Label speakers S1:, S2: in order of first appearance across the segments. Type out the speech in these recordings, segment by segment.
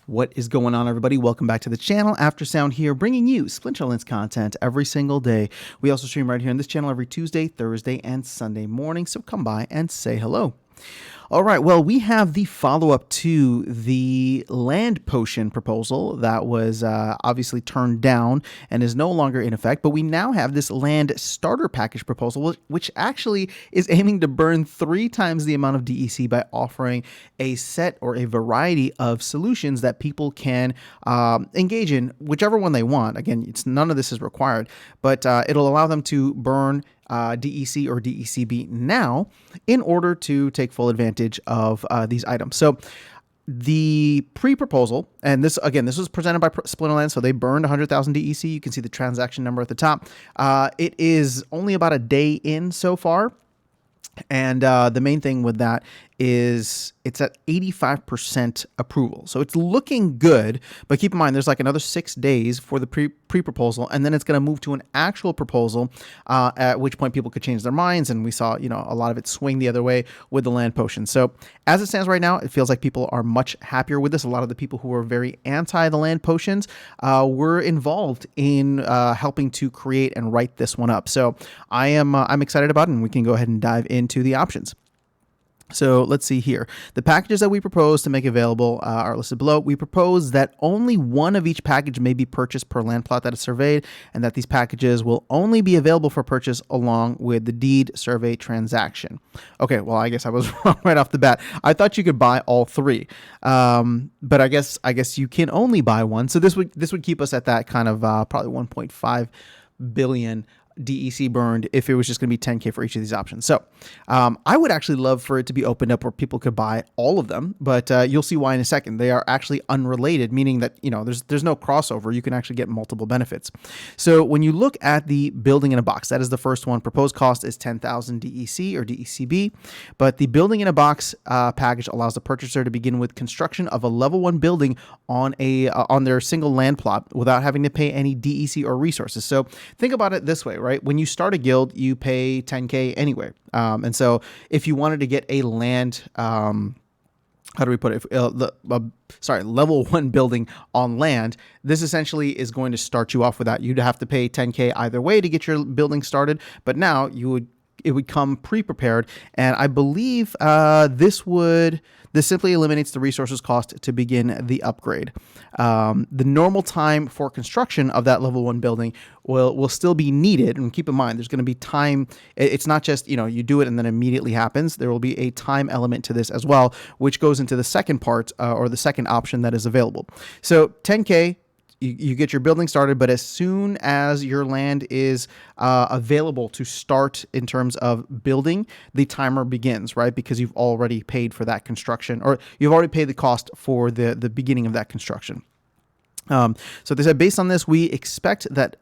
S1: What is going on, everybody? Welcome back to the channel. Aftersound here, bringing you Splinterlands content every single day. We also stream right here on this channel every Tuesday, Thursday, and Sunday morning, so come by and say hello. All right, well, we have the follow-up to the land potion proposal that was obviously turned down and is no longer in effect, but we now have this land starter package proposal, which actually is aiming to burn 3 times the amount of DEC by offering a set or a variety of solutions that people can engage in, whichever one they want. Again, none of this is required, but it'll allow them to burn DEC or DECB now in order to take full advantage of these items. So the pre-proposal, and this was presented by Splinterlands, so they burned 100,000 DEC. You can see the transaction number at the top. It is only about a day in so far. And the main thing with that is it's at 85% approval. So it's looking good, but keep in mind there's like another 6 days for the pre-proposal, and then it's going to move to an actual proposal, at which point people could change their minds. And we saw, a lot of it swing the other way with the land potion. So as it stands right now, it feels like people are much happier with this. A lot of the people who are very anti the land potions were involved in helping to create and write this one up. So I'm excited about it, and we can go ahead and dive into the options. So let's see here. The packages that we propose to make available are listed below. We propose that only one of each package may be purchased per land plot that is surveyed, and that these packages will only be available for purchase along with the deed survey transaction. Okay, well, I guess I was wrong right off the bat. I thought you could buy all 3, but I guess you can only buy one. So this would keep us at that kind of probably 1.5 billion DEC burned if it was just going to be 10K for each of these options. So I would actually love for it to be opened up where people could buy all of them, but you'll see why in a second. They are actually unrelated, meaning that there's no crossover. You can actually get multiple benefits. So when you look at the building in a box, that is the first one. Proposed cost is 10,000 DEC or DECB, but the building in a box package allows the purchaser to begin with construction of a level 1 building on their single land plot without having to pay any DEC or resources. So think about it this way, right? When you start a guild, you pay 10K anyway. And so if you wanted to get a land, how do we put it? Level 1 building on land, this essentially is going to start you off with that. You'd have to pay 10K either way to get your building started, but now it would come pre-prepared, and I believe this simply eliminates the resources cost to begin the upgrade. The normal time for construction of that level 1 building will still be needed, and keep in mind there's going to be time. It's not just you do it and then immediately happens. There will be a time element to this as well, which goes into the second part or the second option that is available. So 10K. You get your building started, but as soon as your land is available to start in terms of building, the timer begins, right? Because you've already paid for that construction, or you've already paid the cost for the beginning of that construction. So they said, based on this, we expect that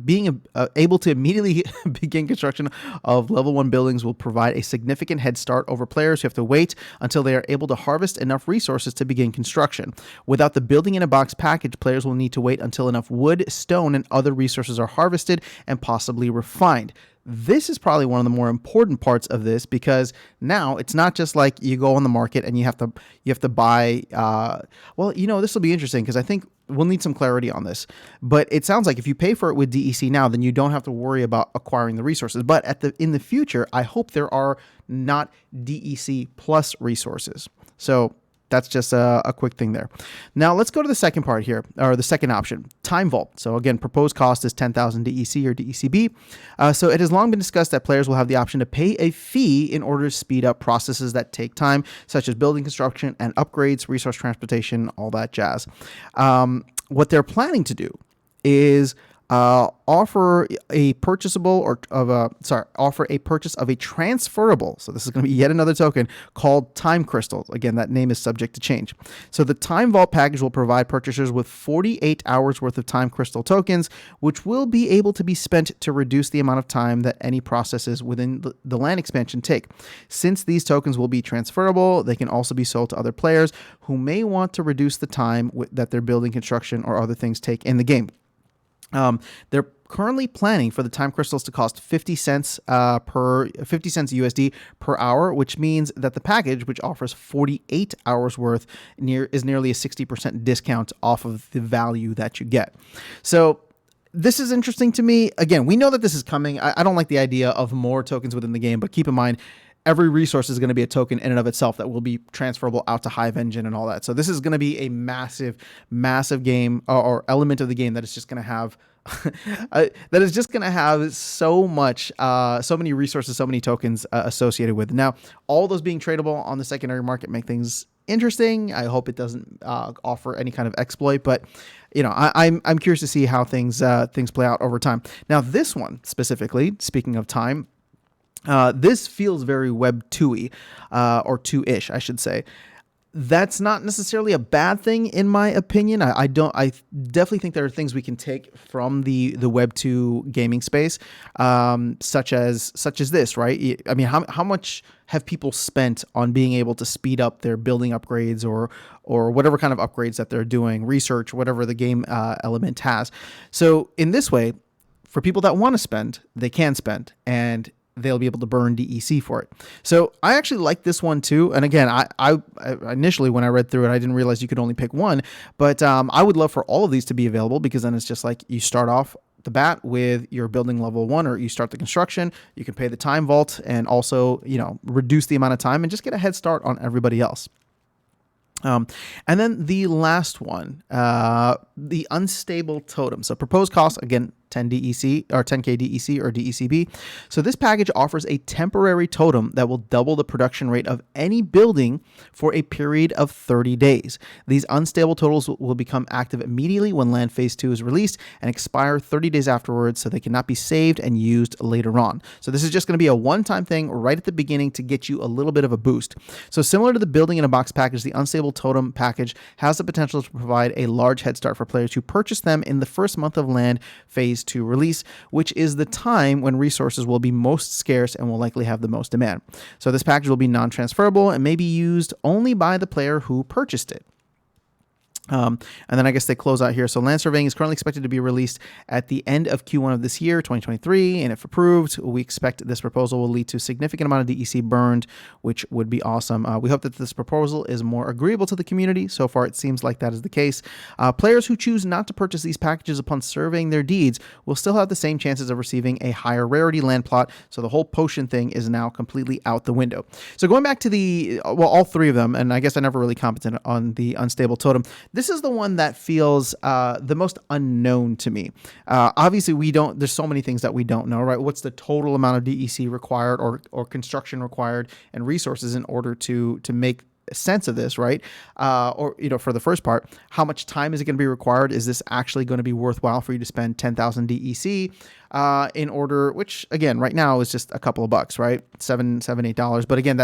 S1: being able to immediately begin construction of level 1 buildings will provide a significant head start over players who have to wait until they are able to harvest enough resources to begin construction. Without the building in a box package, players will need to wait until enough wood, stone, and other resources are harvested and possibly refined. This is probably one of the more important parts of this, because now it's not just like you go on the market and you have to buy. This will be interesting because I think we'll need some clarity on this. But it sounds like if you pay for it with DEC now, then you don't have to worry about acquiring the resources. But in the future, I hope there are not DEC plus resources. So that's just a quick thing there. Now let's go to the second part here, or the second option, Time Vault. So again, proposed cost is 10,000 DEC or DECB. So it has long been discussed that players will have the option to pay a fee in order to speed up processes that take time, such as building construction and upgrades, resource transportation, all that jazz. What they're planning to do is offer a purchase of a transferable. So this is going to be yet another token called Time Crystal. Again, that name is subject to change. So the Time Vault package will provide purchasers with 48 hours worth of Time Crystal tokens, which will be able to be spent to reduce the amount of time that any processes within the land expansion take. Since these tokens will be transferable, they can also be sold to other players who may want to reduce the time that their building construction or other things take in the game. They're currently planning for the time crystals to cost 50 cents USD per hour, which means that the package, which offers 48 hours worth, is nearly a 60% discount off of the value that you get. So this is interesting to me. Again, we know that this is coming. I don't like the idea of more tokens within the game, but keep in mind, every resource is going to be a token in and of itself that will be transferable out to Hive Engine and all that. So this is going to be a massive, massive game or element of the game that is just going to have so much, so many resources, so many tokens associated with it. Now, all those being tradable on the secondary market make things interesting. I hope it doesn't offer any kind of exploit, but I'm curious to see how things play out over time. Now, this one specifically, speaking of time, this feels very Web 2-y, or 2-ish, I should say. That's not necessarily a bad thing, in my opinion. I definitely think there are things we can take from the Web 2 gaming space, such as this, right? I mean, how much have people spent on being able to speed up their building upgrades or whatever kind of upgrades that they're doing, research, whatever the game element has. So in this way, for people that want to spend, they can spend, and they'll be able to burn DEC for it. So I actually like this one too. And again, I initially, when I read through it, I didn't realize you could only pick one, but I would love for all of these to be available, because then it's just like you start off the bat with your building level 1, or you start the construction, you can pay the time vault and also, reduce the amount of time and just get a head start on everybody else. And then the last one, the unstable totem. So proposed cost, again, 10 DEC or 10K DEC or DECB. So this package offers a temporary totem that will double the production rate of any building for a period of 30 days. These unstable totals will become active immediately when Land Phase 2 is released and expire 30 days afterwards, so they cannot be saved and used later on. So this is just going to be a one-time thing right at the beginning to get you a little bit of a boost. So similar to the building in a box package, the unstable totem package has the potential to provide a large head start for players who purchase them in the first month of Land Phase 2 release, which is the time when resources will be most scarce and will likely have the most demand. So this package will be non-transferable and may be used only by the player who purchased it. And then I guess they close out here. So Land Surveying is currently expected to be released at the end of Q1 of this year, 2023. And if approved, we expect this proposal will lead to a significant amount of DEC burned, which would be awesome. We hope that this proposal is more agreeable to the community. So far, it seems like that is the case. Players who choose not to purchase these packages upon surveying their deeds will still have the same chances of receiving a higher rarity land plot. So the whole potion thing is now completely out the window. So going back to all three of them, and I guess I never really commented on the unstable totem. This is the one that feels the most unknown to me. Obviously, there's so many things that we don't know, right? What's the total amount of DEC required or construction required and resources in order to make sense of this, right? For the first part, how much time is it going to be required? Is this actually going to be worthwhile for you to spend 10,000 DEC in order, which again, right now is just a couple of bucks, right? $8. But again,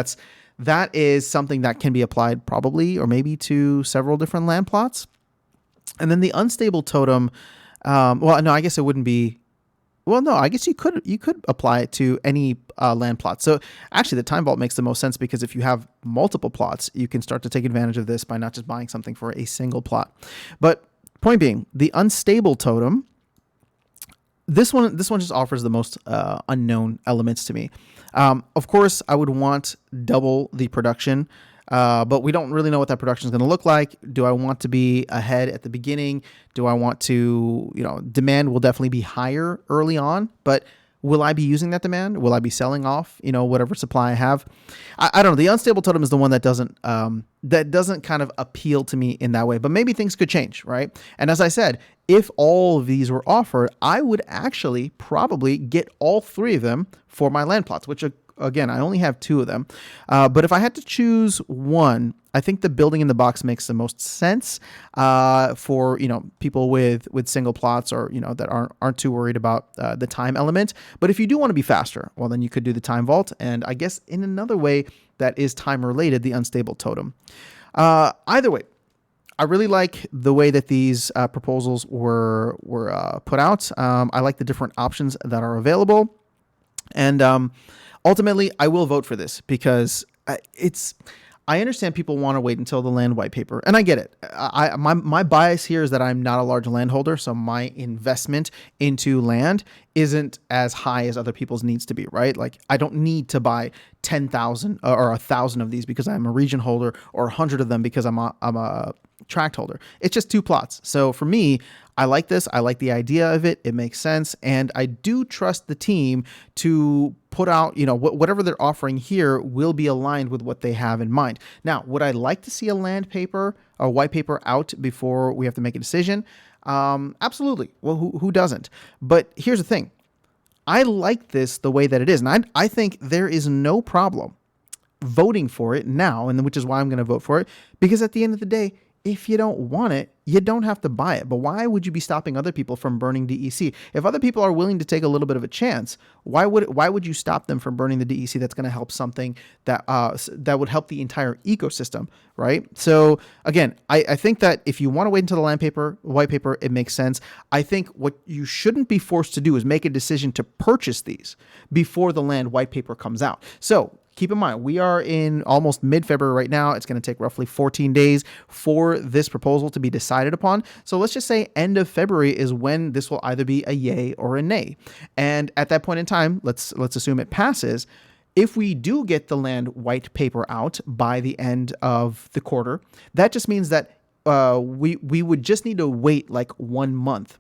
S1: that is something that can be applied probably or maybe to several different land plots. And then the unstable totem, I guess it wouldn't be. Well, no, I guess you could apply it to any land plot. So actually, the time vault makes the most sense, because if you have multiple plots, you can start to take advantage of this by not just buying something for a single plot. But point being, the unstable totem, this one just offers the most unknown elements to me. Of course, I would want double the production, but we don't really know what that production is going to look like. Do I want to be ahead at the beginning? Do I want to, demand will definitely be higher early on, but will I be using that demand? Will I be selling off, whatever supply I have? I don't know. The unstable totem is the one that doesn't kind of appeal to me in that way, but maybe things could change, right? And as I said, if all of these were offered, I would actually probably get all three of them for my land plots, which again, I only have two of them. But if I had to choose one, I think the building in the box makes the most sense for people with single plots, or that aren't too worried about the time element. But if you do want to be faster, well, then you could do the time vault, and I guess in another way that is time related, the unstable totem. Either way, I really like the way that these proposals were put out. I like the different options that are available, and ultimately, I will vote for this because I understand people want to wait until the land white paper, and I get it. My bias here is that I'm not a large landholder, so my investment into land isn't as high as other people's needs to be, right? Like I don't need to buy 10,000 or 1,000 of these because I'm a region holder, or 100 of them because I'm a tract holder. It's just 2 plots. So for me, I like this. I like the idea of it. It makes sense. And I do trust the team to put out, whatever they're offering here will be aligned with what they have in mind. Now, would I like to see a land paper or white paper out before we have to make a decision? Absolutely. Well, who doesn't? But here's the thing. I like this the way that it is. And I think there is no problem voting for it now, and which is why I'm going to vote for it, because at the end of the day, if you don't want it, you don't have to buy it. But why would you be stopping other people from burning DEC? If other people are willing to take a little bit of a chance, why would you stop them from burning the DEC that's going to help something that would help the entire ecosystem, right? So again, I think that if you want to wait until the white paper, it makes sense. I think what you shouldn't be forced to do is make a decision to purchase these before the land white paper comes out. So keep in mind, we are in almost mid-February right now. It's going to take roughly 14 days for this proposal to be decided upon. So let's just say end of February is when this will either be a yay or a nay. And at that point in time, let's assume it passes. If we do get the land white paper out by the end of the quarter, that just means that we would just need to wait like 1 month.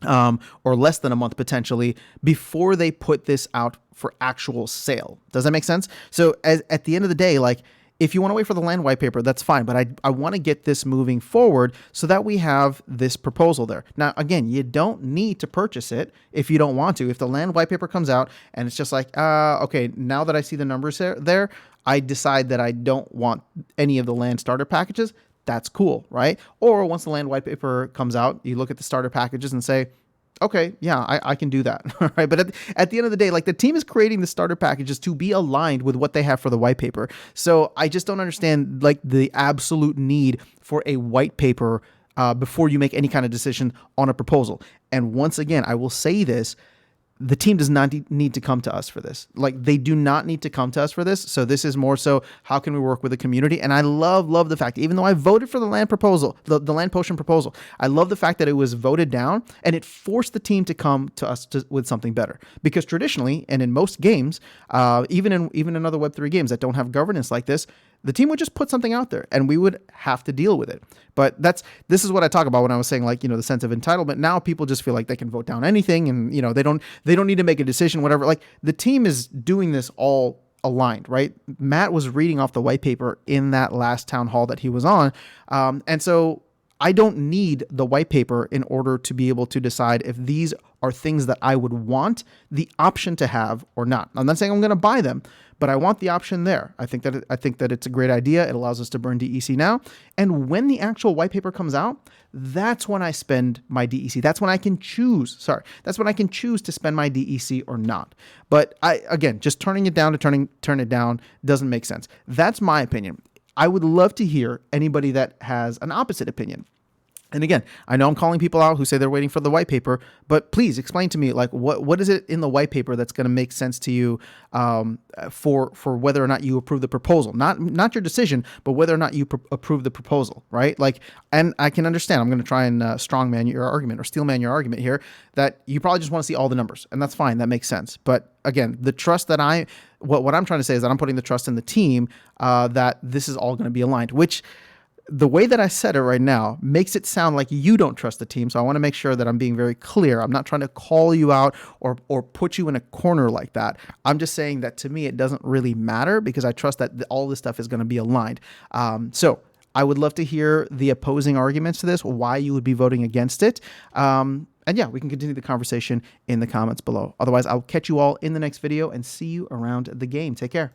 S1: Or less than a month potentially before they put this out for actual sale. Does that make sense? So at the end of the day, like if you want to wait for the land white paper, that's fine. But I want to get this moving forward so that we have this proposal there. Now, again, you don't need to purchase it if you don't want to. If the land white paper comes out and it's just like, okay, now that I see the numbers there, I decide that I don't want any of the land starter packages. That's cool, right? Or once the land white paper comes out, you look at the starter packages and say, okay, yeah, I can do that, right? But at the end of the day, like the team is creating the starter packages to be aligned with what they have for the white paper. So I just don't understand like the absolute need for a white paper before you make any kind of decision on a proposal. And once again, I will say this, the team does not need to come to us for this. Like they do not need to come to us for this. So this is more so how can we work with the community? And I love the fact, even though I voted for the land proposal, the land potion proposal, I love the fact that it was voted down and it forced the team to come to us with something better. Because traditionally, and in most games, even in other Web3 games that don't have governance like this, the team would just put something out there and we would have to deal with it. But this is what I talk about when I was saying like, the sense of entitlement. Now people just feel like they can vote down anything and, they don't need to make a decision, whatever. Like the team is doing this all aligned, right? Matt was reading off the white paper in that last town hall that he was on. And so I don't need the white paper in order to be able to decide if these are things that I would want the option to have or not. I'm not saying I'm going to buy them, but I want the option there. I think that it's a great idea. It allows us to burn DEC now. And when the actual white paper comes out, that's when I spend my DEC. That's when I can choose. That's when I can choose to spend my DEC or not. But again, just turning it down to turn it down doesn't make sense. That's my opinion. I would love to hear anybody that has an opposite opinion. And again, I know I'm calling people out who say they're waiting for the white paper, but please explain to me, like, what is it in the white paper that's going to make sense to you for whether or not you approve the proposal, not your decision, but whether or not you approve the proposal, right? Like, and I can understand. I'm going to try and strongman your argument or steelman your argument here that you probably just want to see all the numbers, and that's fine. That makes sense. But again, the trust that what I'm trying to say is that I'm putting the trust in the team that this is all going to be aligned, which the way that I said it right now makes it sound like you don't trust the team. So I want to make sure that I'm being very clear. I'm not trying to call you out or put you in a corner like that. I'm just saying that to me, it doesn't really matter because I trust that all this stuff is going to be aligned. So I would love to hear the opposing arguments to this, why you would be voting against it. And yeah, we can continue the conversation in the comments below. Otherwise, I'll catch you all in the next video and see you around the game. Take care.